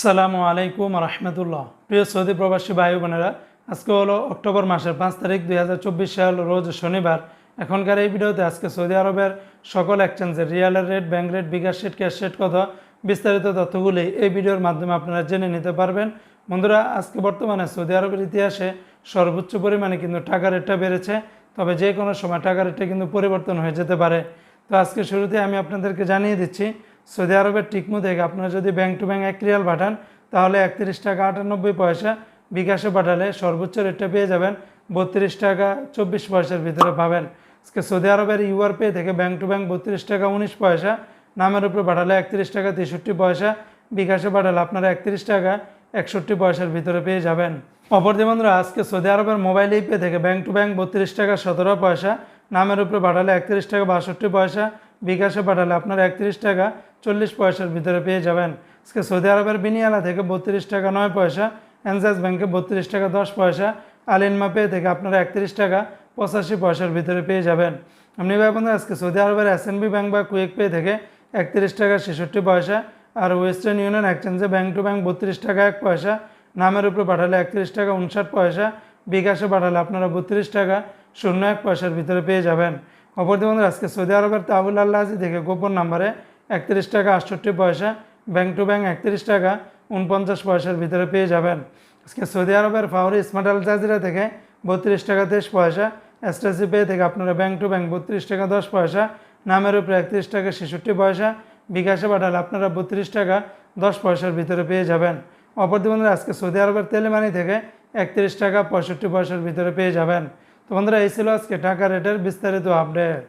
সালামু আলাইকুম রহমতুল্লাহ। প্রিয় সৌদি প্রবাসী ভাই বোনেরা, আজকে হলো অক্টোবর মাসের 5 তারিখ 2024 সাল, রোজ শনিবার। এখনকার এই ভিডিওতে আজকে সৌদি আরবের সকল এক্সচেঞ্জের রিয়ালের রেট, ব্যাংক রেট, বিকাশ রেট, ক্যাশ রেট কত, বিস্তারিত তথ্যগুলি এই ভিডিওর মাধ্যমে আপনারা জেনে নিতে পারবেন। বন্ধুরা, আজকে বর্তমানে সৌদি আরবের ইতিহাসে সর্বোচ্চ পরিমাণে কিন্তু টাকা রেটটা বেড়েছে, তবে যে কোনো সময় টাকা রেটটা কিন্তু পরিবর্তন হয়ে যেতে পারে। তো আজকে শুরুতে আমি আপনাদেরকে জানিয়ে দিচ্ছি, সৌদি আরবের টিকমু থেকে আপনারা যদি ব্যাংক টু ব্যাংক 1 রিয়াল পাঠান তাহলে 31 টাকা 98 পয়সা, বিকাশে পাঠালে সর্বোচ্চ রেটটা পেয়ে যাবেন 32 টাকা 24 পয়সার ভিতরে পাবেন। আজকে সৌদি আরবের ইউআর পে থেকে ব্যাংক টু ব্যাংক 32 টাকা 19 পয়সা, নামের উপরে পাঠালে 31 টাকা 63 পয়সা, বিকাশে পাঠালে আপনারা 31 টাকা 61 পয়সার ভিতরে পেয়ে যাবেন। অপরদিকে বন্ধুরা, আজকে সৌদি আরবের মোবাইল পে থেকে ব্যাংক টু ব্যাংক 32 টাকা 17 পয়সা, নামের উপরে পাঠালে 31 টাকা 62 পয়সা, বিকাশে পাঠালে আপনারা 31 টাকা 40 পয়সার ভিতরে পেয়ে যাবেন। আজকে সৌদি আরবের বিনিয়ালা থেকে 32 টাকা 9 পয়সা, এনজাস ব্যাংকে 32 টাকা 10 পয়সা, আলিনমা পে থেকে আপনারা 31 টাকা 85 পয়সার ভিতরে পেয়ে যাবেন। আপনি ভাই বন্ধুরা, আজকে সৌদি আরবের এসএনবি ব্যাংক বা কুয়েক পে থেকে 31 টাকা 66 পয়সা, আর ওয়েস্টার্ন ইউনিয়ন এক্সচেঞ্জে ব্যাংক টু ব্যাংক 32 টাকা 1 পয়সা, নামের উপরে পাঠালে 31 টাকা 59 পয়সা, বিকাশে পাঠালে আপনারা 32 টাকা 01 পয়সার ভিতরে পেয়ে যাবেন। অপরদিকে বন্ধুরা, আজকে সৌদি আরবের তাবুল আল্লাহি থেকে গোপন নাম্বারে 31 টাকা 68 পয়সা, ব্যাংক টু ব্যাংক 31 টাকা 49 পয়সার ভিতরে পেয়ে যাবেন। আজকে সৌদি আরবের ফাউরি স্মার্ট আল জাজিরা থেকে 32 টাকা 23 পয়সা, এসটিসি পে থেকে আপনারা ব্যাংক টু ব্যাংক 32 টাকা 10 পয়সা, নামের উপরে 31 টাকা 66 পয়সা, বিকাশে পাঠালে আপনারা 32 টাকা 10 পয়সার ভিতরে পেয়ে যাবেন। অপরদিকে বন্ধুরা, আজকে সৌদি আরবের তেলেমানি থেকে 31 টাকা 65 পয়সার ভিতরে পেয়ে যাবেন। তো বন্ধুরা, এই ছিল আজকে টাকা রেটের বিস্তারিত আপডেট।